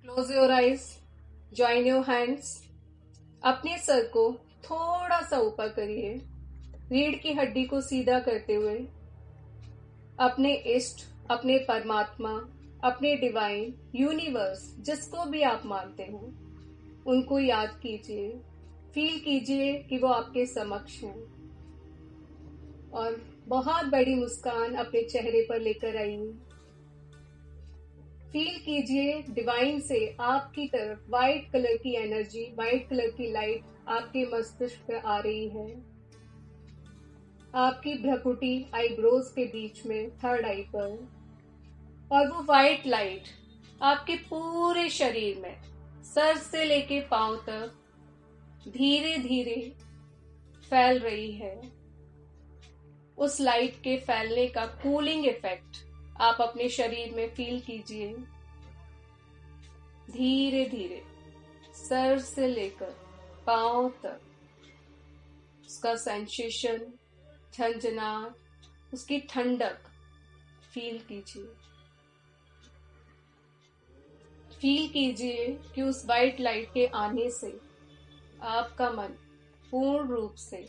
Close your eyes, join your hands. अपने sir को थोड़ा सा ऊपर करिए, रीढ़ की हड्डी को सीधा करते हुए अपने इष्ट, अपने परमात्मा, अपने डिवाइन, यूनिवर्स, जिसको भी आप मानते हो, उनको याद कीजिए। फील कीजिए कि वो आपके समक्ष हैं और बहुत बड़ी मुस्कान अपने चेहरे पर लेकर आइए। फील कीजिए डिवाइन से आपकी तरफ व्हाइट कलर की एनर्जी, व्हाइट कलर की लाइट आपके मस्तिष्क पे आ रही है। आपकी भ्रुकुटी आईब्रोज के बीच में, थर्ड आई पर, और वो व्हाइट लाइट आपके पूरे शरीर में, सर से लेके पांव तक धीरे धीरे फैल रही है। उस लाइट के फैलने का कूलिंग इफेक्ट आप अपने शरीर में फील कीजिए। धीरे धीरे सर से लेकर पांव तक उसका सेंसेशन, झंझनाहट, उसकी ठंडक फील कीजिए। फील कीजिए कि उस वाइट लाइट के आने से आपका मन पूर्ण रूप से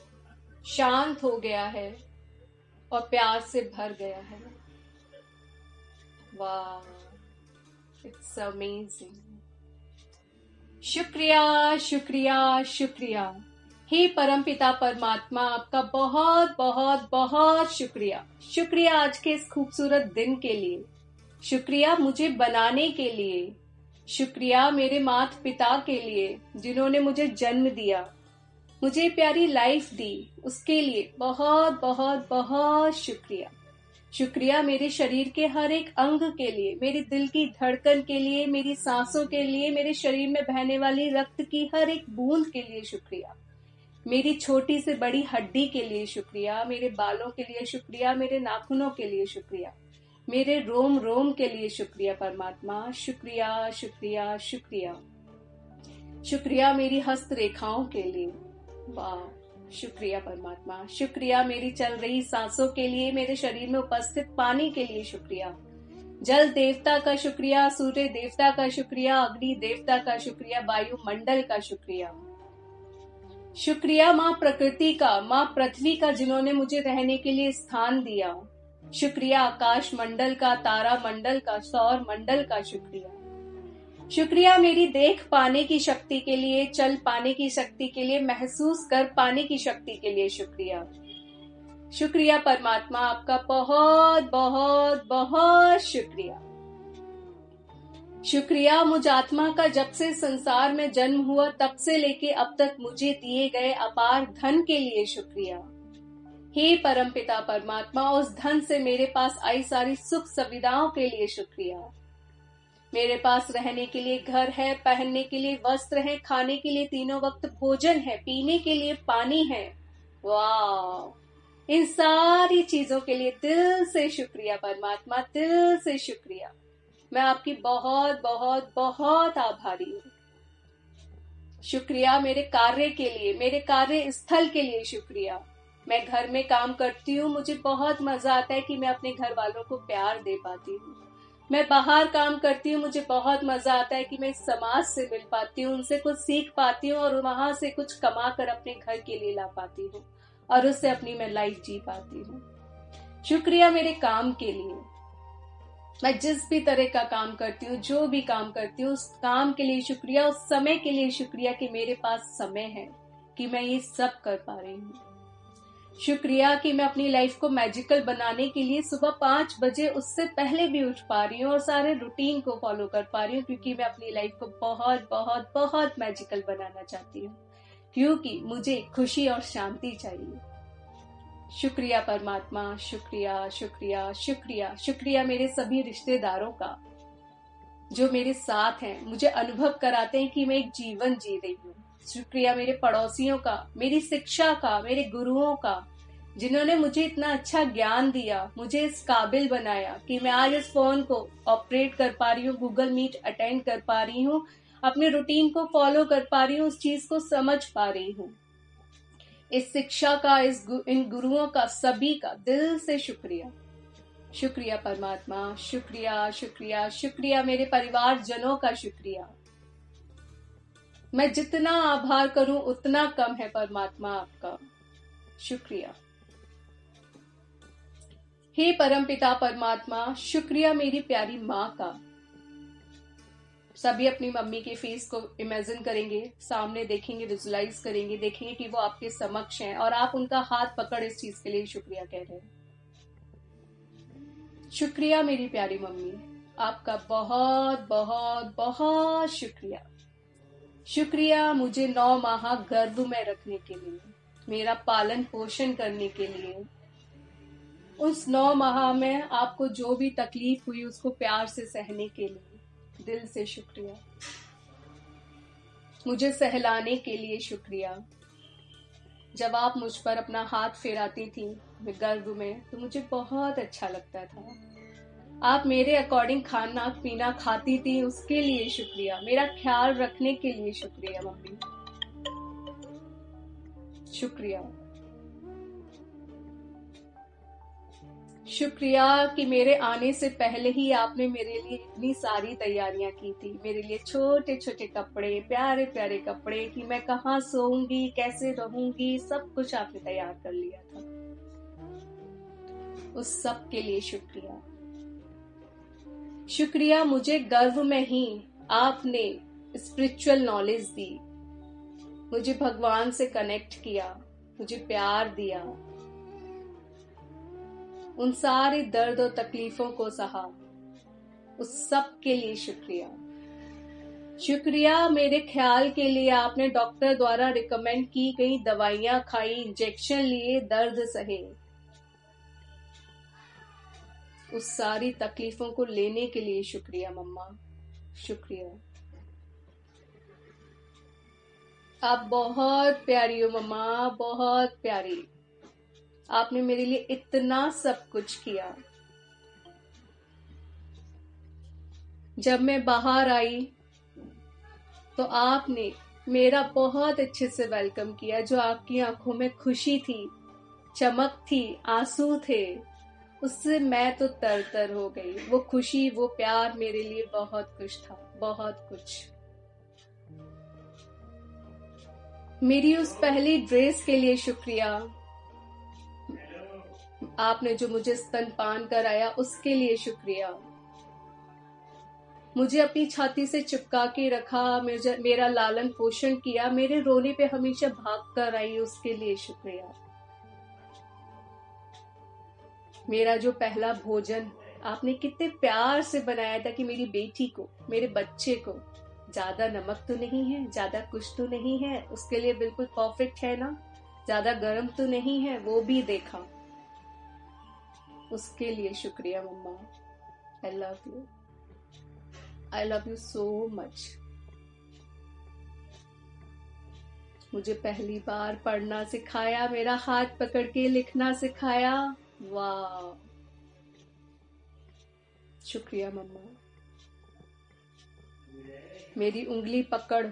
शांत हो गया है और प्यार से भर गया है। वाह, इट्स अमेजिंग। शुक्रिया, शुक्रिया, शुक्रिया। हे परमपिता परमात्मा, आपका बहुत बहुत बहुत शुक्रिया। शुक्रिया आज के इस खूबसूरत दिन के लिए, शुक्रिया मुझे बनाने के लिए, शुक्रिया मेरे माता पिता के लिए जिन्होंने मुझे जन्म दिया, मुझे प्यारी लाइफ दी, उसके लिए बहुत बहुत बहुत शुक्रिया। शुक्रिया मेरे शरीर के हर एक अंग के लिए, मेरे दिल की धड़कन के लिए, मेरी सांसों के लिए, मेरे शरीर में बहने वाली रक्त की हर एक बूंद के लिए शुक्रिया। मेरी छोटी से बड़ी हड्डी के लिए शुक्रिया, मेरे बालों के लिए शुक्रिया, मेरे नाखूनों के लिए शुक्रिया, मेरे रोम रोम के लिए शुक्रिया परमात्मा। शुक्रिया, शुक्रिया, शुक्रिया। शुक्रिया मेरी हस्त रेखाओं के लिए, वाह, शुक्रिया परमात्मा। शुक्रिया मेरी चल रही सांसों के लिए, मेरे शरीर में उपस्थित पानी के लिए शुक्रिया। जल देवता का शुक्रिया, सूर्य देवता का शुक्रिया, अग्नि देवता का शुक्रिया, वायुमंडल का शुक्रिया। शुक्रिया माँ प्रकृति का, माँ पृथ्वी का, जिन्होंने मुझे रहने के लिए स्थान दिया। शुक्रिया आकाश मंडल का, तारा मंडल का, सौर मंडल का शुक्रिया। शुक्रिया मेरी देख पाने की शक्ति के लिए, चल पाने की शक्ति के लिए, महसूस कर पाने की शक्ति के लिए शुक्रिया। शुक्रिया परमात्मा, आपका बहुत बहुत बहुत शुक्रिया। शुक्रिया मुझ आत्मा का जब से संसार में जन्म हुआ तब से लेके अब तक मुझे दिए गए अपार धन के लिए शुक्रिया। हे परमपिता परमात्मा, उस धन से मेरे पास आई सारी सुख सुविधाओं के लिए शुक्रिया। मेरे पास रहने के लिए घर है, पहनने के लिए वस्त्र है, खाने के लिए तीनों वक्त भोजन है, पीने के लिए पानी है। वाह, इन सारी चीजों के लिए दिल से शुक्रिया परमात्मा, दिल से शुक्रिया। मैं आपकी बहुत बहुत बहुत आभारी हूँ। शुक्रिया मेरे कार्य के लिए, मेरे कार्य स्थल के लिए शुक्रिया। मैं घर में काम करती हूँ, मुझे बहुत मजा आता है कि मैं अपने घर वालों को प्यार दे पाती हूँ। मैं बाहर काम करती हूँ, मुझे बहुत मजा आता है कि मैं समाज से मिल पाती हूँ, उनसे कुछ सीख पाती हूँ और वहां से कुछ कमा कर अपने घर के लिए ला पाती हूँ और उससे अपनी मैं लाइफ जी पाती हूँ। शुक्रिया मेरे काम के लिए, मैं जिस भी तरह का काम करती हूँ, जो भी काम करती हूँ, उस काम के लिए शुक्रिया, उस समय के लिए शुक्रिया कि मेरे पास समय है कि मैं ये सब कर पा रही हूँ। शुक्रिया कि मैं अपनी लाइफ को मैजिकल बनाने के लिए सुबह 5 बजे उससे पहले भी उठ पा रही हूँ और सारे रूटीन को फॉलो कर पा रही हूँ, क्योंकि मैं अपनी लाइफ को बहुत बहुत बहुत मैजिकल बनाना चाहती हूँ, क्योंकि मुझे खुशी और शांति चाहिए। शुक्रिया परमात्मा, शुक्रिया, शुक्रिया, शुक्रिया। शुक्रिया मेरे सभी रिश्तेदारों का जो मेरे साथ हैं, मुझे अनुभव कराते हैं कि मैं एक जीवन जी रही हूँ। शुक्रिया मेरे पड़ोसियों का, मेरी शिक्षा का, मेरे गुरुओं का, जिन्होंने मुझे इतना अच्छा ज्ञान दिया, मुझे इस काबिल बनाया कि मैं आज इस फोन को ऑपरेट कर पा रही हूँ, गूगल मीट अटेंड कर पा रही हूँ, अपने रूटीन को फॉलो कर पा रही हूँ, उस चीज को समझ पा रही हूँ। इस शिक्षा का, इन गुरुओं का, सभी का दिल से शुक्रिया। शुक्रिया परमात्मा, शुक्रिया शुक्रिया शुक्रिया मेरे परिवारजनों का शुक्रिया। मैं जितना आभार करूं उतना कम है परमात्मा आपका, शुक्रिया। हे परमपिता परमात्मा, शुक्रिया मेरी प्यारी माँ का। सभी अपनी मम्मी के फेस को इमेजिन करेंगे, सामने देखेंगे, विजुलाइज करेंगे, देखेंगे कि वो आपके समक्ष हैं और आप उनका हाथ पकड़ इस चीज के लिए शुक्रिया कह रहे हैं। शुक्रिया मेरी प्यारी मम्मी, आपका बहुत बहुत बहुत शुक्रिया। शुक्रिया मुझे 9 माह गर्भ में रखने के लिए, मेरा पालन पोषण करने के लिए। उस 9 माह में आपको जो भी तकलीफ हुई उसको प्यार से सहने के लिए दिल से शुक्रिया। मुझे सहलाने के लिए शुक्रिया। जब आप मुझ पर अपना हाथ फेराती थी गर्भ में तो मुझे बहुत अच्छा लगता था। आप मेरे अकॉर्डिंग खाना पीना खाती थी, उसके लिए शुक्रिया। मेरा ख्याल रखने के लिए शुक्रिया मम्मी, शुक्रिया। शुक्रिया कि मेरे आने से पहले ही आपने मेरे लिए इतनी सारी तैयारियां की थी। मेरे लिए छोटे छोटे कपड़े, प्यारे प्यारे कपड़े, कि मैं कहाँ सोऊंगी, कैसे रहूंगी, सब कुछ आपने तैयार कर लिया था। उस सब के लिए शुक्रिया। शुक्रिया मुझे गर्भ में ही आपने स्पिरिचुअल नॉलेज दी, मुझे भगवान से कनेक्ट किया, मुझे प्यार दिया, उन सारी दर्द और तकलीफों को सहा, उस सब के लिए शुक्रिया। शुक्रिया मेरे ख्याल के लिए आपने डॉक्टर द्वारा रिकमेंड की गई दवाइयां खाई, इंजेक्शन लिए, दर्द सहे, उस सारी तकलीफों को लेने के लिए शुक्रिया मम्मा, शुक्रिया। आप बहुत प्यारी हो मम्मा, बहुत प्यारी। आपने मेरे लिए इतना सब कुछ किया। जब मैं बाहर आई तो आपने मेरा बहुत अच्छे से वेलकम किया। जो आपकी आंखों में खुशी थी, चमक थी, आंसू थे, उससे मैं तो तर हो गई। वो खुशी, वो प्यार मेरे लिए बहुत कुछ था, बहुत कुछ। मेरी उस पहली ड्रेस के लिए शुक्रिया। आपने जो मुझे स्तनपान कराया उसके लिए शुक्रिया। मुझे अपनी छाती से चिपका के रखा, मेरा लालन पोषण किया, मेरे रोने पे हमेशा भाग कर आई, उसके लिए शुक्रिया। मेरा जो पहला भोजन आपने कितने प्यार से बनाया था कि मेरी बेटी को, मेरे बच्चे को, ज्यादा नमक तो नहीं है, ज्यादा कुछ तो नहीं है, उसके लिए बिल्कुल परफेक्ट है ना, ज्यादा गर्म तो नहीं है, वो भी देखा, उसके लिए शुक्रिया मम्मा। I love you, I love you so much. मुझे पहली बार पढ़ना सिखाया, मेरा हाथ पकड़ के लिखना सिखाया, वाह, शुक्रिया मम्मा। मेरी उंगली पकड़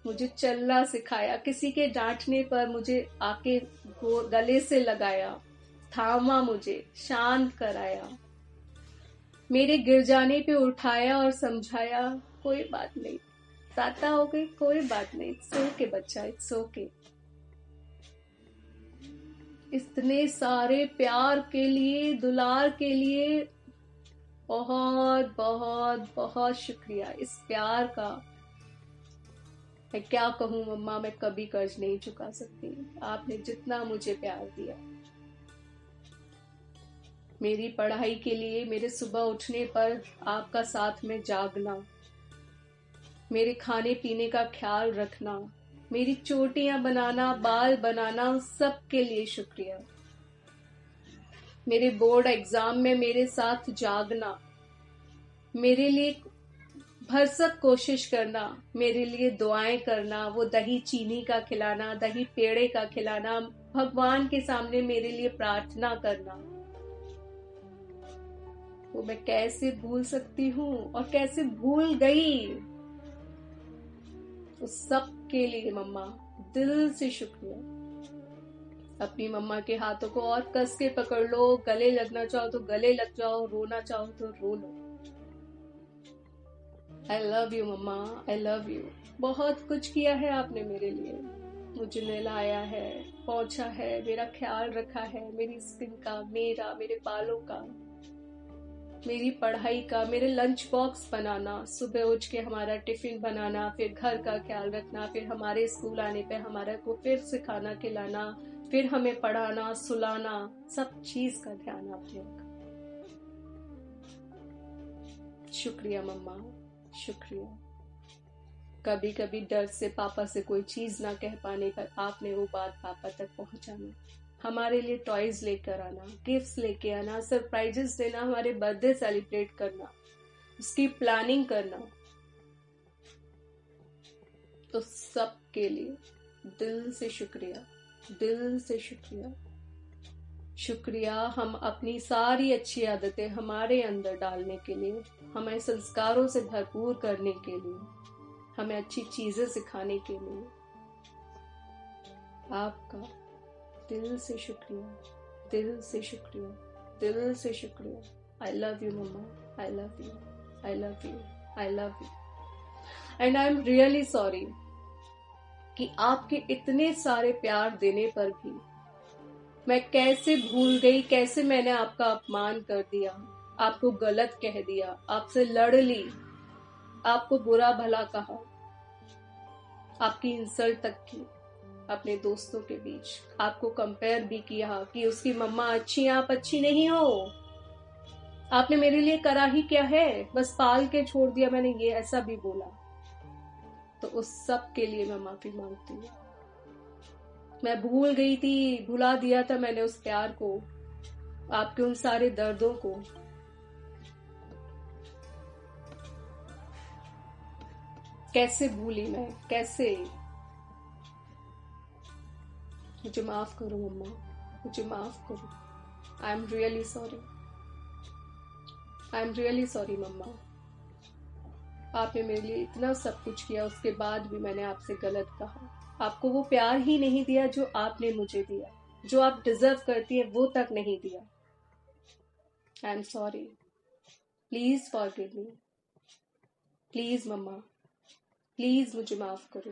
मुझे चलना सिखाया, किसी के डांटने पर मुझे आके गले से लगाया, थामा, मुझे शांत कराया, मेरे गिर जाने पे उठाया और समझाया, कोई बात नहीं, ताता हो गई, कोई बात नहीं, इट्स ओके बच्चा, इट्स ओके। इतने सारे प्यार के लिए, दुलार के लिए बहुत बहुत बहुत शुक्रिया। इस प्यार का मैं क्या कहूँ मम्मा, मैं कभी कर्ज नहीं चुका सकती। आपने जितना मुझे प्यार दिया, मेरी पढ़ाई के लिए मेरे सुबह उठने पर आपका साथ में जागना, मेरे खाने पीने का ख्याल रखना, मेरी चोटियां बनाना, बाल बनाना, सब के लिए शुक्रिया। मेरे बोर्ड एग्जाम में मेरे साथ जागना, मेरे लिए भरसक कोशिश करना, मेरे लिए दुआएं करना, वो दही चीनी का खिलाना, दही पेड़े का खिलाना, भगवान के सामने मेरे लिए प्रार्थना करना, वो मैं कैसे भूल सकती हूँ और कैसे भूल गई। उस सब के लिए मम्मा दिल से शुक्रिया। अपनी मम्मा के हाथों को और कस के पकड़ लो, गले लगना चाहो तो गले लग जाओ, रोना चाहो तो रो लो। I love you mamma, I love you. बहुत कुछ किया है आपने मेरे लिए, मुझे नहलाया है, पोंछा है, मेरा ख्याल रखा है, मेरी स्किन का, मेरे बालों का, मेरी पढ़ाई का, मेरे लंच बॉक्स बनाना, सुबह उठ के हमारा टिफिन बनाना, फिर घर का ख्याल रखना, फिर हमारे स्कूल आने पे हमारा को फिर से खाना खिलाना, फिर हमें पढ़ाना, सुलाना, सब चीज का ध्यान आपने रखा। शुक्रिया मम्मा, शुक्रिया। कभी कभी डर से पापा से कोई चीज ना कह पाने पर आपने वो बात पापा तक पहुंचाना, हमारे लिए टॉयज लेकर आना, गिफ्ट्स लेके आना, सरप्राइजेस देना, हमारे बर्थडे सेलिब्रेट करना, उसकी प्लानिंग करना, तो सब के लिए दिल से शुक्रिया, दिल से शुक्रिया। शुक्रिया हम अपनी सारी अच्छी आदतें हमारे अंदर डालने के लिए, हमें संस्कारों से भरपूर करने के लिए, हमें अच्छी चीजें सिखाने के लिए। आपका दिल से शुक्रिया, दिल से शुक्रिया, दिल से शुक्रिया। I love you mamma, I love you, I love you, I love you. And I am really sorry कि आपके इतने सारे प्यार देने पर भी मैं कैसे भूल गई, कैसे मैंने आपका अपमान कर दिया, आपको गलत कह दिया, आपसे लड़ ली, आपको बुरा भला कहा, आपकी इंसल्ट तक की अपने दोस्तों के बीच, आपको कंपेयर भी किया कि उसकी मम्मा अच्छी, आप अच्छी नहीं हो, आपने मेरे लिए करा ही क्या है, बस पाल के छोड़ दिया, मैंने ये ऐसा भी बोला। तो उस सब के लिए मैं माफी मांगती हूँ। मैं भूल गई थी, भुला दिया था मैंने उस प्यार को, आपके उन सारे दर्दों को। कैसे भूली मैं, कैसे। मुझे माफ करो मम्मा, मुझे माफ करो। I am really sorry, I am really sorry मम्मा। आपने मेरे लिए इतना सब कुछ किया, उसके बाद भी मैंने आपसे गलत कहा, आपको वो प्यार ही नहीं दिया जो आपने मुझे दिया, जो आप डिजर्व करती है वो तक नहीं दिया। I am sorry, please forgive me, please mamma, please मुझे माफ करो,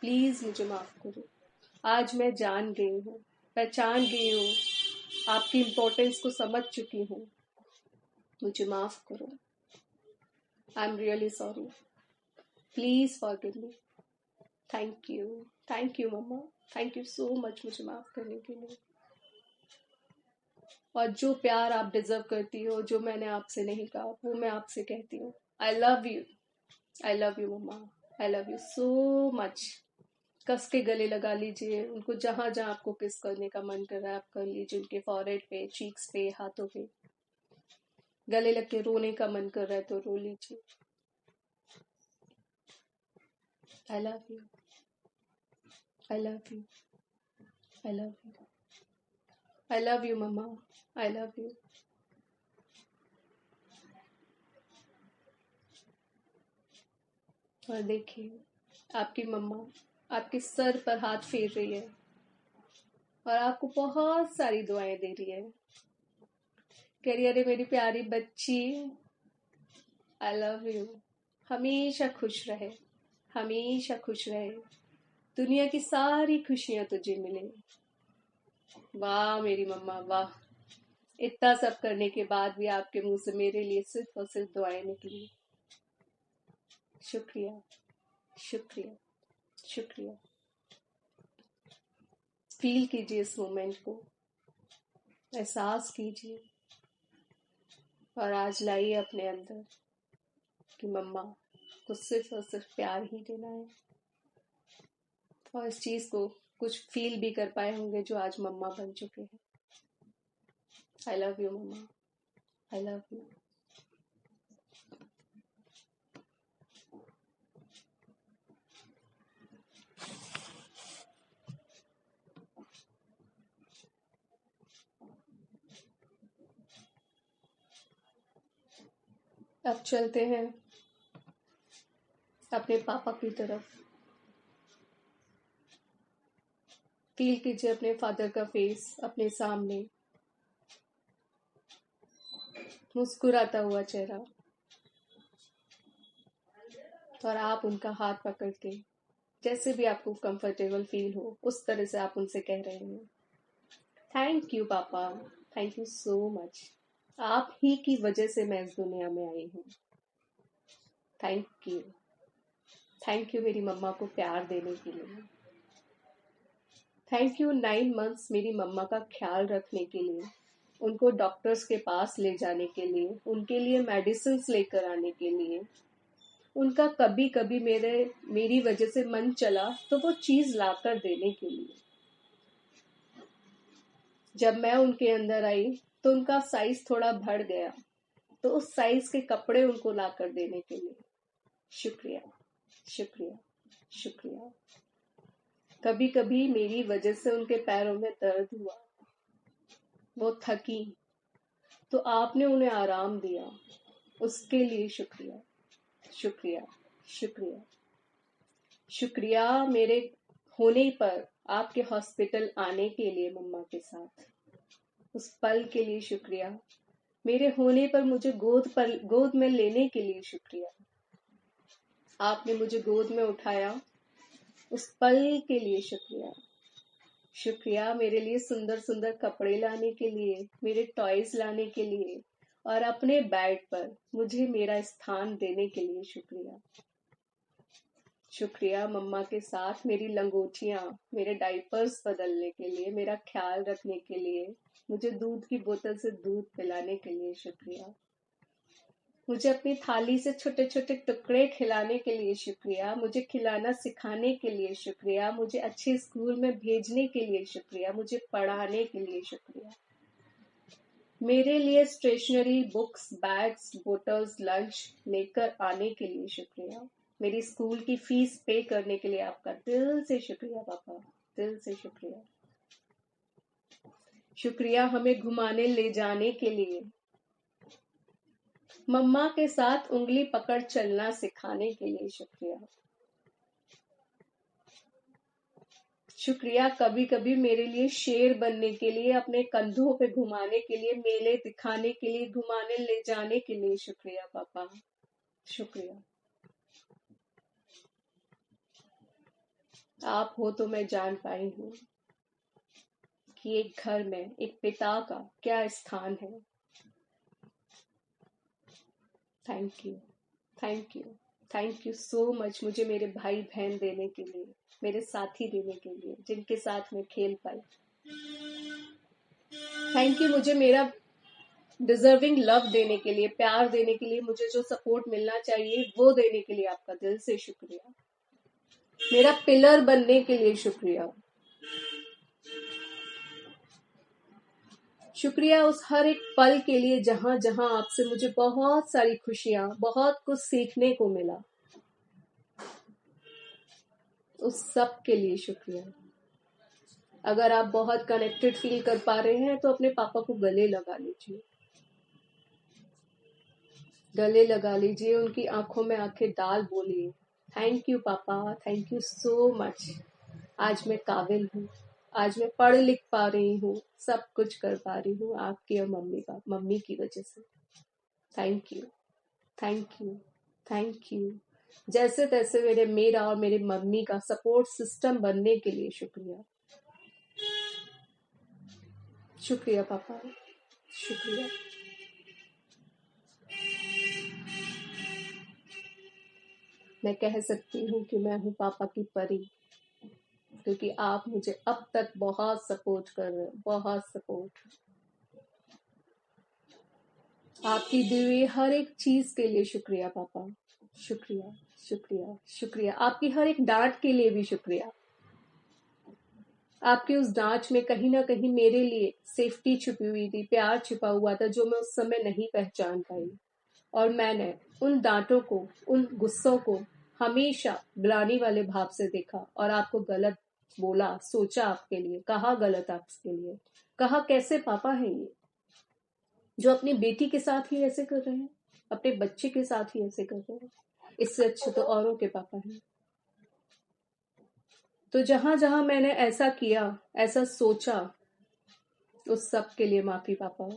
प्लीज मुझे माफ करो। आज मैं जान गई हूँ, पहचान गई हूँ, आपकी इम्पोर्टेंस को समझ चुकी हूँ। मुझे माफ करो। I am really sorry, please forgive me. Thank you mamma, thank you so much मुझे माफ करने के लिए। और जो प्यार आप डिजर्व करती हो, जो मैंने आपसे नहीं कहा, वो मैं आपसे कहती हूँ। I love you, I love you mamma, I love you so much. कस के गले लगा लीजिए उनको, जहां जहां आपको किस करने का मन कर रहा है आप कर लीजिए, उनके फॉरहेड पे, चीक्स पे, हाथों पे। गले लग के रोने का मन कर रहा है तो रो लीजिए। I love you, I love you, I love you, I love you mamma, I love you. और देखिए आपकी मम्मा आपके सर पर हाथ फेर रही है और आपको बहुत सारी दुआएं दे रही है, कह रही है अरे मेरी प्यारी बच्ची, आई लव यू, हमेशा खुश रहे, हमेशा खुश रहे, दुनिया की सारी खुशियां तुझे मिले। वाह मेरी मम्मा वाह, इतना सब करने के बाद भी आपके मुंह से मेरे लिए सिर्फ और सिर्फ दुआएं निकली। शुक्रिया, शुक्रिया, शुक्रिया। फील कीजिए इस मोमेंट को, एहसास कीजिए और आज लाइए अपने अंदर कि मम्मा को सिर्फ और सिर्फ प्यार ही देना है। और इस चीज को कुछ फील भी कर पाए होंगे जो आज मम्मा बन चुके हैं। I love you mamma, I love you. अब चलते हैं अपने पापा की तरफ। फील कीजिए अपने फादर का फेस अपने सामने, मुस्कुराता हुआ चेहरा, और आप उनका हाथ पकड़ के जैसे भी आपको कंफर्टेबल फील हो उस तरह से आप उनसे कह रहे हैं, थैंक यू पापा, थैंक यू सो मच, आप ही की वजह से मैं इस दुनिया में आई हूँ। थैंक यू, थैंक यू मेरी मम्मा को प्यार देने के लिए। थैंक यू 9 मंथ्स मेरी मम्मा का ख्याल रखने के लिए, उनको डॉक्टर्स के पास ले जाने के लिए, उनके लिए मेडिसिन लेकर आने के लिए। उनका कभी कभी मेरी वजह से मन चला तो वो चीज लाकर देने के लिए। जब मैं उनके अंदर आई तो उनका साइज थोड़ा बढ़ गया, तो उस साइज के कपड़े उनको लाकर देने के लिए। शुक्रिया, शुक्रिया, शुक्रिया। कभी कभी मेरी वजह से उनके पैरों में दर्द हुआ, वो थकी, तो आपने उन्हें आराम दिया, उसके लिए शुक्रिया, शुक्रिया, शुक्रिया। शुक्रिया मेरे होने पर आपके हॉस्पिटल आने के लिए मम्मा के साथ, उस पल के लिए शुक्रिया। मेरे होने पर मुझे गोद में लेने के लिए शुक्रिया। आपने मुझे गोद में उठाया, उस पल के लिए शुक्रिया। शुक्रिया मेरे लिए सुंदर सुंदर कपड़े लाने के लिए, मेरे टॉयज लाने के लिए, और अपने बेड पर मुझे मेरा स्थान देने के लिए शुक्रिया। शुक्रिया मम्मा के साथ मेरी लंगोटियां, मेरे डाइपर्स बदलने के लिए, मेरा ख्याल रखने के लिए, मुझे दूध की बोतल से दूध पिलाने के लिए शुक्रिया। मुझे अपनी थाली से छोटे छोटे टुकड़े खिलाने के लिए शुक्रिया, मुझे खिलाना सिखाने के लिए शुक्रिया, मुझे अच्छे स्कूल में भेजने के लिए शुक्रिया, मुझे पढ़ाने के लिए शुक्रिया। मेरे लिए stationery, books, bags, bottles, lunch लेकर आने के लिए शुक्रिया। मेरी स्कूल की फीस पे करने के लिए आपका दिल से शुक्रिया पापा, दिल से शुक्रिया। शुक्रिया हमें घुमाने ले जाने के लिए, मम्मा के साथ उंगली पकड़ चलना सिखाने के लिए शुक्रिया। शुक्रिया कभी कभी मेरे लिए शेर बनने के लिए, अपने कंधों पे घुमाने के लिए, मेले दिखाने के लिए, घुमाने ले जाने के लिए शुक्रिया पापा, शुक्रिया। आप हो तो मैं जान पाई हूँ कि एक घर में एक पिता का क्या स्थान है। Thank you, thank you, thank you so much मुझे मेरे भाई बहन देने के लिए, मेरे साथी देने के लिए, जिनके साथ मैं खेल पाई। थैंक यू मुझे मेरा डिजर्विंग लव देने के लिए, प्यार देने के लिए, मुझे जो सपोर्ट मिलना चाहिए वो देने के लिए आपका दिल से शुक्रिया। मेरा पिलर बनने के लिए शुक्रिया। शुक्रिया उस हर एक पल के लिए जहां जहां आपसे मुझे बहुत सारी खुशियां, बहुत कुछ सीखने को मिला, उस सब के लिए शुक्रिया। अगर आप बहुत कनेक्टेड फील कर पा रहे हैं तो अपने पापा को गले लगा लीजिए, गले लगा लीजिए, उनकी आंखों में आंखें डाल बोलिए, थैंक यू पापा, थैंक यू सो मच। आज मैं काबिल हूँ, आज मैं पढ़ लिख पा रही हूँ, सब कुछ कर पा रही हूँ आपकी और मम्मी की वजह से। Thank you, thank you, thank you. जैसे तैसे मेरा और मेरे मम्मी का सपोर्ट सिस्टम बनने के लिए शुक्रिया। शुक्रिया पापा, शुक्रिया। मैं कह सकती हूँ कि मैं हूँ पापा की परी, क्योंकि आप मुझे अब तक बहुत सपोर्ट कर रहे हो, बहुत सपोर्ट। आपकी दी हुई हर एक चीज के लिए शुक्रिया पापा, शुक्रिया, शुक्रिया, शुक्रिया। आपकी हर एक डांट के लिए भी शुक्रिया। आपकी उस डांट में कहीं ना कहीं मेरे लिए सेफ्टी छुपी हुई थी, प्यार छुपा हुआ था जो मैं उस समय नहीं पहचान पाई, और मैंने उन डांटों को, उन गुस्सों को हमेशा ग्लानि वाले भाव से देखा और आपको गलत बोला, सोचा, आपके लिए कहा, गलत आपके लिए कहा। कैसे पापा है ये जो अपनी बेटी के साथ ही ऐसे कर रहे हैं, अपने बच्चे के साथ ही ऐसे कर रहे हैं? इससे अच्छे तो औरों के पापा हैं। तो जहां जहां मैंने ऐसा किया, ऐसा सोचा, उस सब के लिए माफी पापा।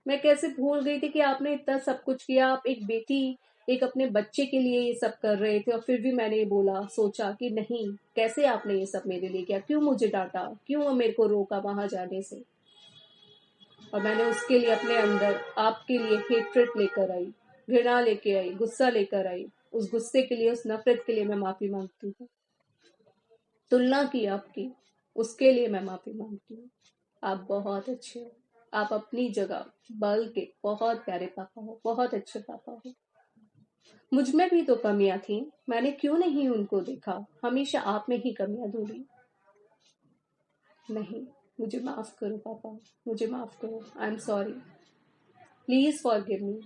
मैं कैसे भूल गई थी कि आपने इतना सब कुछ किया। आप एक बेटी, एक अपने बच्चे के लिए ये सब कर रहे थे, और फिर भी मैंने ये बोला, सोचा कि नहीं, कैसे आपने ये सब मेरे लिए किया, क्यों मुझे डांटा, क्यों मेरे को रोका वहां जाने से। और मैंने उसके लिए अपने अंदर आपके लिए हेट्रेट लेकर आई, घृणा लेके आई, गुस्सा लेकर आई। उस गुस्से के लिए, उस नफरत के लिए मैं माफी मांगती हूँ। तुलना की आपकी, उसके लिए मैं माफी मांगती हूँ। आप बहुत अच्छे हो, आप अपनी जगह बल के बहुत प्यारे पापा हो, बहुत अच्छे पापा हो। मुझ में भी तो कमियां थी, मैंने क्यों नहीं उनको देखा, हमेशा आप में ही कमियां ढूंढी। नहीं, मुझे माफ करो पापा, मुझे माफ करो। I am sorry, please forgive me.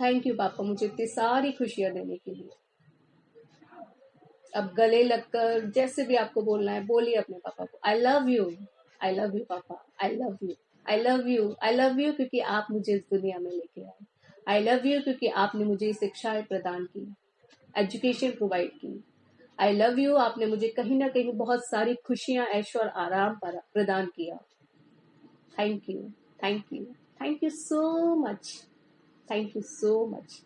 Thank you पापा, मुझे इतनी सारी खुशियां देने के लिए। अब गले लगकर जैसे भी आपको बोलना है बोलिए अपने पापा को, I love you, I love you पापा, I love you, I love you, I love you, क्योंकि आप मुझे इस दुनिया में लेके आए। आई लव यू क्योंकि आपने मुझे शिक्षाएं प्रदान की, एजुकेशन प्रोवाइड की। आई लव यू, आपने मुझे कहीं ना कहीं बहुत सारी खुशियां, ऐश और आराम प्रदान किया। Thank you, thank you, thank you so much, thank you so much.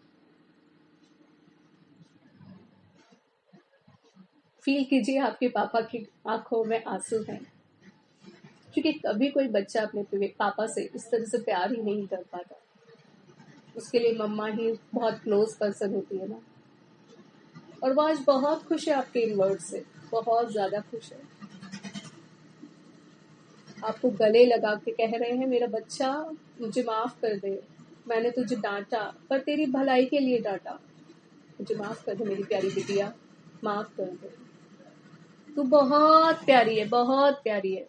Feel कीजिए आपके पापा की आंखों में आंसू हैं, क्योंकि कभी कोई बच्चा अपने पापा से इस तरह से प्यार ही नहीं कर पाता। उसके लिए मम्मा ही बहुत क्लोज पर्सन होती है ना। और वो आज बहुत खुश है आपके इन वर्ड से, बहुत ज्यादा खुश है। आपको गले लगा के कह रहे हैं, मेरा बच्चा मुझे माफ कर दे, मैंने तुझे डांटा पर तेरी भलाई के लिए डांटा, मुझे माफ कर दे मेरी प्यारी बिटिया, माफ कर दे। तू बहुत प्यारी है, बहुत प्यारी है।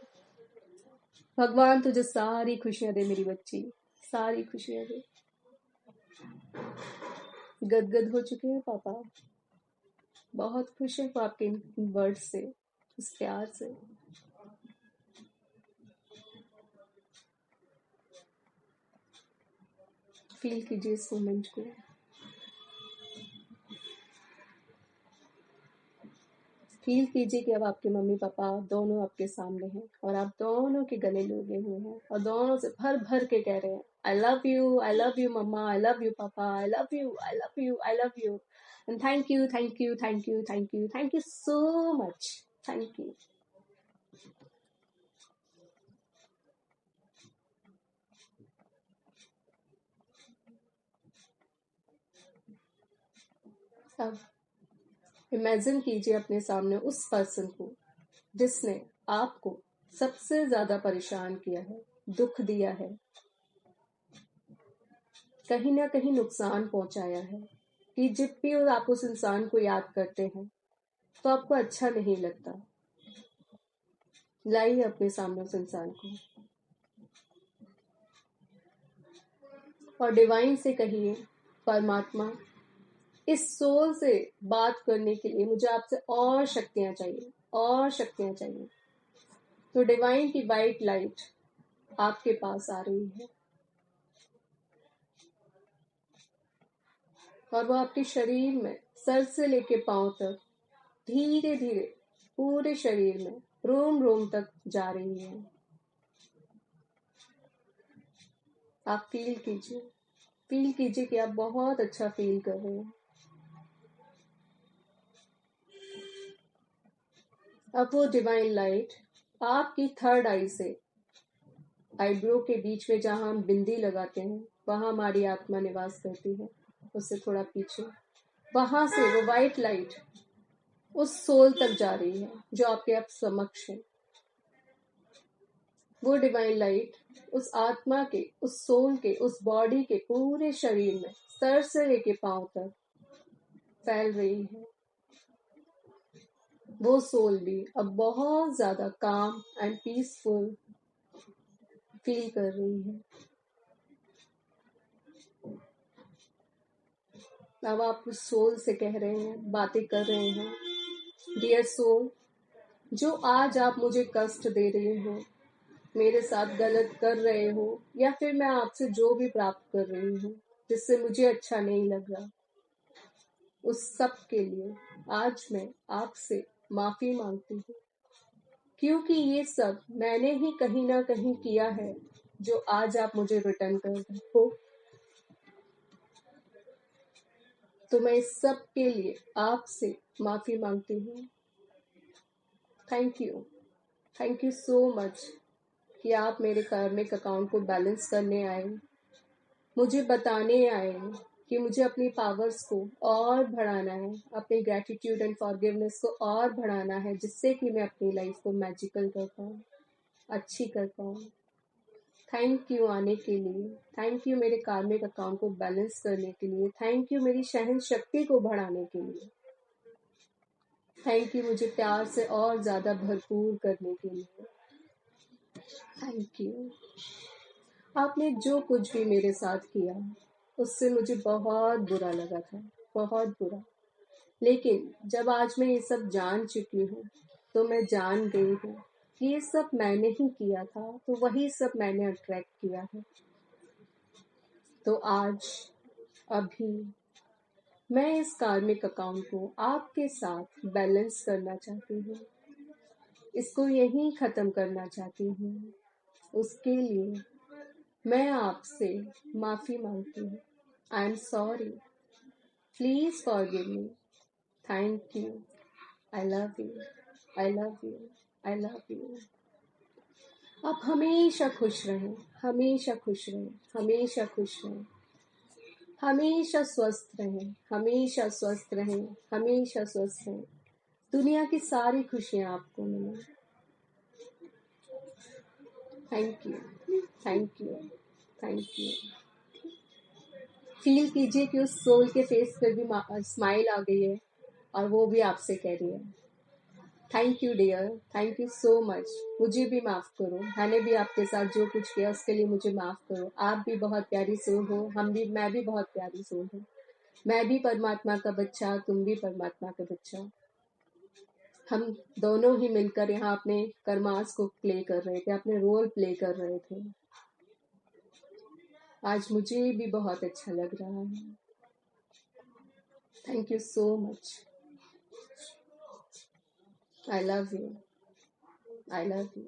भगवान तुझे सारी खुशियां दे मेरी बच्ची, सारी खुशियां दे। गदगद हो चुके हैं पापा, बहुत खुश है वो आपके इन वर्ड से, इस प्यार से। फील कीजिए इस मोमेंट को। फील कीजिए कि अब आपके मम्मी पापा दोनों आपके सामने हैं, और आप दोनों के गले लगे हुए हैं, और दोनों से भर भर के कह रहे हैं, I love you mamma, I love you पापा, I love you, I love you, I love you, and thank you, thank you, thank you, thank you, thank you so much, thank you. अब imagine कीजिए अपने सामने उस person को जिसने आपको सबसे ज्यादा परेशान किया है, दुख दिया है, कहीं ना कहीं नुकसान पहुंचाया है। कि जब भी आप उस इंसान को याद करते हैं तो आपको अच्छा नहीं लगता। लाइए अपने सामने उस इंसान को और डिवाइन से कहिए, परमात्मा, इस सोल से बात करने के लिए मुझे आपसे और शक्तियां चाहिए, और शक्तियां चाहिए। तो डिवाइन की वाइट लाइट आपके पास आ रही है, और वो आपके शरीर में सर से लेके पांव तक धीरे धीरे पूरे शरीर में रोम रोम तक जा रही है। आप फील कीजिए कि आप बहुत अच्छा फील कर रहे हैं। अब वो डिवाइन लाइट आपकी थर्ड आई से, आईब्रो के बीच में जहां हम बिंदी लगाते हैं, वहां हमारी आत्मा निवास करती है, उससे थोड़ा पीछे, वहां से वो वाइट लाइट उस सोल तक जा रही है जो आपके अब समक्ष है। वो डिवाइन लाइट उस आत्मा के, उस सोल के, उस बॉडी के पूरे शरीर में सर से लेके पांव तक फैल रही है। वो सोल भी अब बहुत ज्यादा काम एंड पीसफुल फील कर रही है। अब आप उस सोल से कह रहे हैं, बातें कर रहे हैं, डियर सोल, जो आज आप मुझे कष्ट दे रहे हो, मेरे साथ गलत कर रहे हो, या फिर मैं आपसे जो भी प्राप्त कर रही हूँ जिससे मुझे अच्छा नहीं लग रहा, उस सब के लिए आज मैं आपसे माफी मांगती हूँ, क्योंकि ये सब मैंने ही कहीं ना कहीं किया है जो आज आप मुझे रिटर्न कर रहे हो। तो मैं इस सब के लिए आपसे माफी मांगती हूँ। थैंक यू सो मच कि आप मेरे कार्मिक अकाउंट को बैलेंस करने आए, मुझे बताने आए कि मुझे अपनी पावर्स को और बढ़ाना है, अपनी ग्रैटिट्यूड एंड फॉरगिवनेस को और बढ़ाना है, जिससे कि मैं अपनी लाइफ को मैजिकल कर पाऊँ, अच्छी कर पाऊँ। थैंक यू आने के लिए, थैंक यू मेरे कार्मिक अकाउंट को बैलेंस करने के लिए, थैंक यू मेरी सहन शक्ति को बढ़ाने के लिए, थैंक यू मुझे प्यार से और ज्यादा भरपूर करने के लिए। Thank you. आपने जो कुछ भी मेरे साथ किया उससे मुझे बहुत बुरा लगा था, बहुत बुरा। लेकिन जब आज मैं ये सब जान चुकी हूँ तो मैं जान गई हूँ कि ये सब मैंने ही किया था, तो वही सब मैंने अट्रैक्ट किया है। तो आज अभी मैं इस कार्मिक अकाउंट को आपके साथ बैलेंस करना चाहती हूँ, इसको यहीं खत्म करना चाहती हूँ। उसके लिए मैं आपसे माफी मांगती हूँ। आई am sorry, please forgive me. Thank you, I love you, I love you, I love you. आप हमेशा खुश रहें, हमेशा खुश रहें, हमेशा खुश रहें, हमेशा स्वस्थ रहें, हमेशा स्वस्थ रहें, हमेशा स्वस्थ रहें। दुनिया की सारी खुशियां आपको मिलें। Thank you, thank you, thank you. Feel कीजिए कि उस सोल के फेस पे भी स्माइल आ गई है और वो भी आपसे कह रही है thank you dear, thank you so much. मुझे भी माफ करो, मैंने भी आपके साथ जो कुछ किया उसके लिए मुझे माफ करो। आप भी बहुत प्यारी सोल हो, मैं भी बहुत प्यारी सोल हूँ। मैं भी परमात्मा का बच्चा, तुम भी परमात्मा का बच्चा। हम दोनों ही मिलकर यहाँ अपने कर्मास को प्ले कर रहे थे, अपने रोल प्ले कर रहे थे। आज मुझे भी बहुत अच्छा लग रहा है। Thank you so much. I love you, I love you.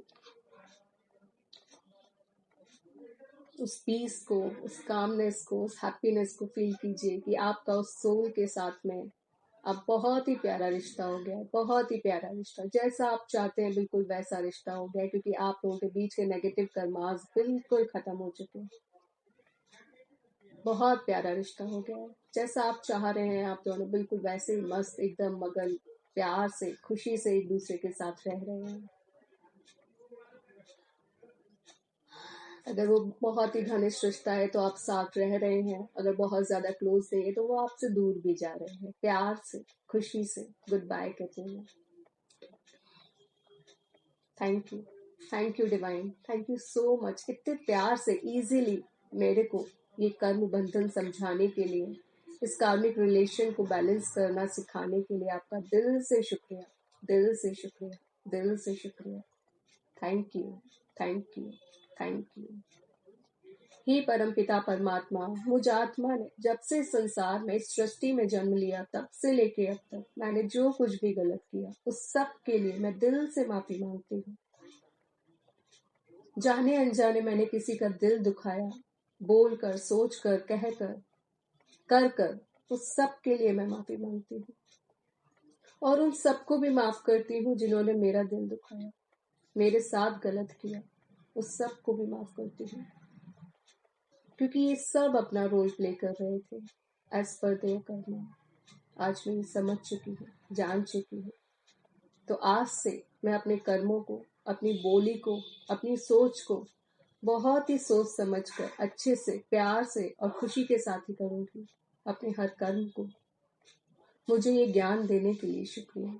उस पीस को, उस कामनेस को, उस हैप्पीनेस को फील कीजिए कि आपका उस सोल के साथ में अब बहुत ही प्यारा रिश्ता हो गया, बहुत ही प्यारा रिश्ता। जैसा आप चाहते हैं बिल्कुल वैसा रिश्ता हो गया, क्योंकि आप लोगों के बीच के नेगेटिव कर्मास बिल्कुल खत्म हो चुके हैं। बहुत प्यारा रिश्ता हो गया है। जैसा आप चाह रहे हैं आप दोनों बिल्कुल वैसे ही मस्त, एकदम मगन, प्यार से, खुशी से एक दूसरे के साथ रह रहे हैं। अगर वो बहुत ही घनिष्ठ रिश्ता है तो आप साथ रह रहे हैं, अगर बहुत ज्यादा क्लोज नहीं है तो वो आपसे दूर भी जा रहे हैं। प्यार से, खुशी से गुड बाय कहते हैं। Thank you divine, thank you so much. इतने प्यार से इजीली मेरे को ये कर्म बंधन समझाने के लिए, इस कार्मिक रिलेशन को बैलेंस करना सिखाने के लिए आपका दिल से शुक्रिया, दिल से शुक्रिया, दिल से शुक्रिया। Thank you, thank you, thank you. हे परमपिता परमात्मा, मुझ आत्मा ने जब से संसार में, इस सृष्टि में जन्म लिया तब से लेके अब तक मैंने जो कुछ भी गलत किया उस सब के लिए मैं दिल से माफी मांगती हूँ। जाने अनजाने मैंने किसी का दिल दुखाया, बोलकर, सोचकर, कहकर, कर कर, उस सब के लिए मैं माफी मांगती हूँ। और उन सबको भी माफ करती हूँ जिन्होंने मेरा दिल दुखाया, मेरे साथ गलत किया, उस सब को भी माफ करती हूँ, क्योंकि ये सब अपना रोल प्ले कर रहे थे एज पर देयर कर्म। आज मैं समझ चुकी हूँ, जान चुकी हूँ। तो आज से मैं अपने कर्मों को, अपनी बोली को, अपनी सोच को बहुत ही सोच समझ कर, अच्छे से, प्यार से और खुशी के साथ ही करूंगी अपने हर कर्म को। मुझे ये ज्ञान देने के लिए शुक्रिया।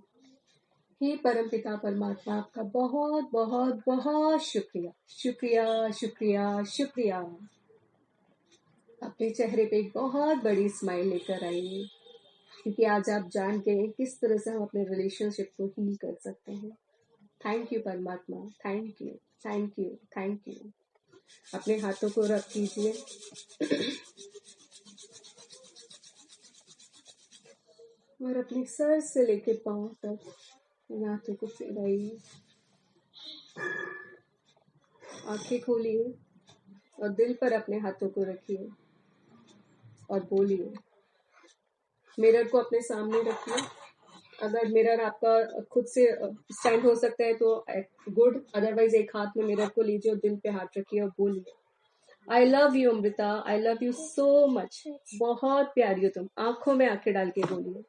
हे परमपिता परमात्मा, आपका बहुत बहुत बहुत शुक्रिया, शुक्रिया, शुक्रिया, शुक्रिया। अपने चेहरे पे एक बहुत बड़ी स्माइल लेकर आइए, क्योंकि आज आप जान गए किस तरह से हम अपने रिलेशनशिप को हील कर सकते हैं। थैंक यू परमात्मा, thank you, thank you, thank you. अपने हाथों को रब कीजिए। और अपने सर से लेके पांव तक इन हाथों को फैलाइए। आंखें खोलिए और दिल पर अपने हाथों को रखिए और बोलिए। मिरर को अपने सामने रखिए। अगर मिरर आपका खुद से स्टैंड हो सकता है तो गुड, अदरवाइज एक हाथ में मिरर को लीजिए और दिल पे हाथ रखिए और बोलिए, आई love you Amrita, I love you so much. बहुत प्यारी हो तुम। आंखों में आंखें डाल के बोलिए,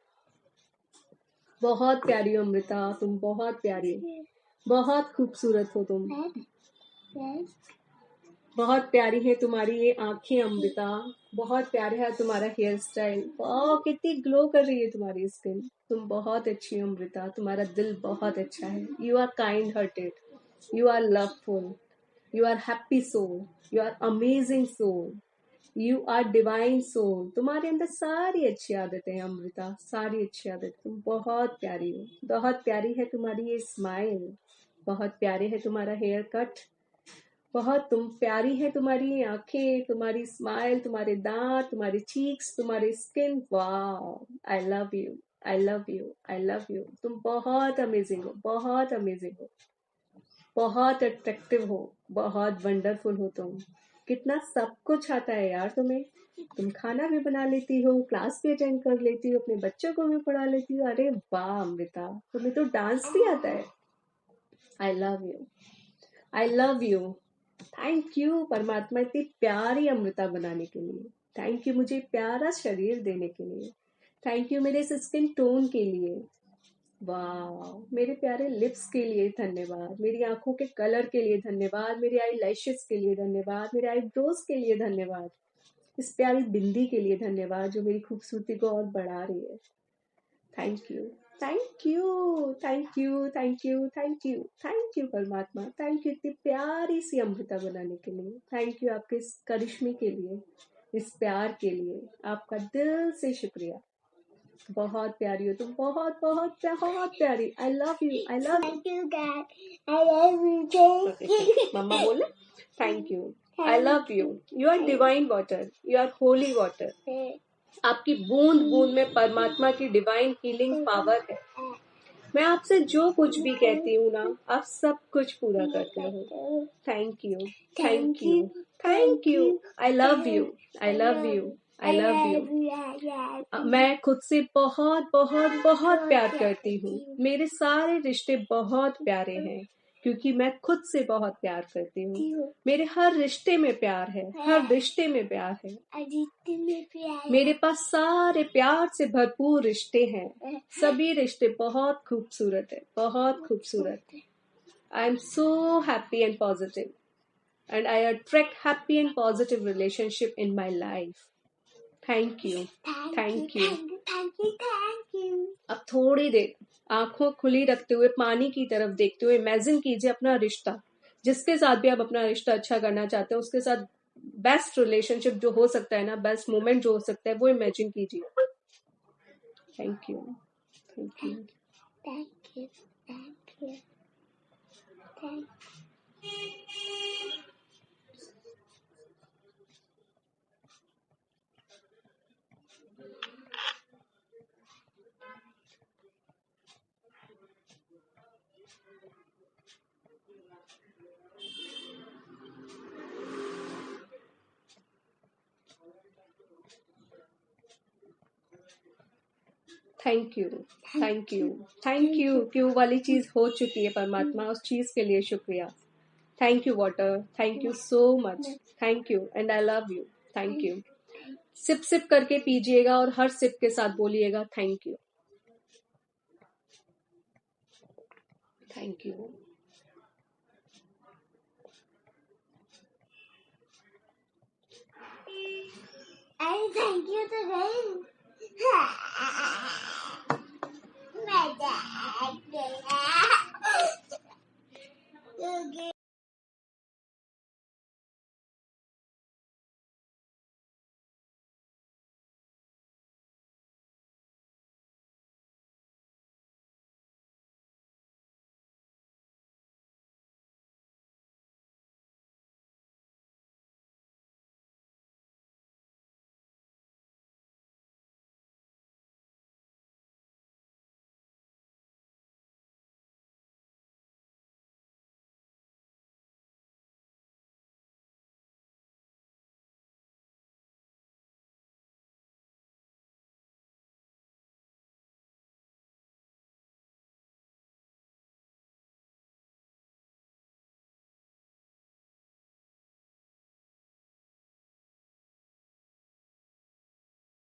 बहुत प्यारी हो अमृता, तुम बहुत प्यारी हो, बहुत खूबसूरत हो तुम, बहुत प्यारी है तुम्हारी ये आंखें अमृता, बहुत प्यारा है तुम्हारा हेयर स्टाइल, वाह कितनी ग्लो कर रही है तुम्हारी स्किन, तुम बहुत अच्छी हो अमृता, तुम्हारा दिल बहुत अच्छा है, you are kind hearted, you are loveful, you are happy soul, you are amazing soul, you are divine soul. तुम्हारे अंदर सारी अच्छी आदतें हैं अमृता, सारी अच्छी आदतें, तुम बहुत प्यारी हो, बहुत प्यारी है तुम्हारी ये स्माइल, बहुत प्यारे है तुम्हारा हेयर कट, बहुत तुम प्यारी है तुम्हारी आंखें, तुम्हारी स्माइल, तुम्हारे दांत, तुम्हारे चीक्स, तुम्हारी स्किन, वाह आई love you, I love you, I love you. तुम बहुत अमेजिंग हो, बहुत अमेजिंग हो, बहुत अट्रैक्टिव हो, बहुत वंडरफुल हो तुम। कितना सब कुछ आता है यार तुम्हें, तुम खाना भी बना लेती हो, क्लास भी अटेंड कर लेती हो, अपने बच्चों को भी पढ़ा लेती हो, अरे वाह अमृता, तुम्हें तो डांस भी आता है। आई love you, I love you. Thank you परमात्मा इतनी प्यारी अमृता बनाने के लिए, थैंक यू मुझे प्यारा शरीर देने के लिए, थैंक यू मेरे इस स्किन टोन के लिए, वाह मेरे प्यारे लिप्स के लिए धन्यवाद, मेरी आंखों के कलर के लिए धन्यवाद, मेरी आई लैशेस के लिए धन्यवाद, मेरे आईब्रोज के लिए धन्यवाद, इस प्यारी बिंदी के लिए धन्यवाद जो मेरी खूबसूरती को और बढ़ा रही है। Thank you, thank you, thank you, thank you, thank you, thank you परमात्मा, थैंक यू इतनी प्यारी सी अमृता बनाने के लिए, थैंक यू आपके इस करिश्मे के लिए, इस प्यार के लिए, आपका दिल से शुक्रिया। बहुत प्यारी हो तुम, बहुत बहुत बहुत प्यारी, I love you, I love you, I love you, मम्मा बोले thank you, I love you, you are divine water, you are holy water, आपकी बूंद बूंद में परमात्मा की डिवाइन हीलिंग पावर है। मैं आपसे जो कुछ भी कहती हूँ ना, आप सब कुछ पूरा करते हो। Thank you, thank you, thank you, I love you, I love you, I love you. मैं खुद से बहुत बहुत बहुत प्यार करती हूँ, मेरे सारे रिश्ते बहुत प्यारे हैं क्योंकि मैं खुद से बहुत प्यार करती हूँ, मेरे हर रिश्ते में प्यार है, हर रिश्ते में प्यार है, मेरे पास सारे प्यार से भरपूर रिश्ते हैं, सभी रिश्ते बहुत खूबसूरत है, बहुत खूबसूरत है। I am so happy and positive and I attract happy and positive relationship in my life. Thank you, thank you, thank you. अब थोड़ी देर आंखों खुली रखते हुए पानी की तरफ देखते हुए इमेजिन कीजिए अपना रिश्ता, जिसके साथ भी आप अपना रिश्ता अच्छा करना चाहते हो उसके साथ बेस्ट रिलेशनशिप जो हो सकता है ना, बेस्ट मोमेंट जो हो सकता है वो इमेजिन कीजिए। Thank you, thank you, thank you, thank you, thank thank you, thank you, thank you. क्यों वाली चीज हो चुकी है परमात्मा, उस चीज के लिए शुक्रिया। Thank you water, thank you so much, thank you and I love you, thank you. Sip sip करके पीजिएगा और हर सिप के साथ बोलिएगा thank you, thank you. I thank you today.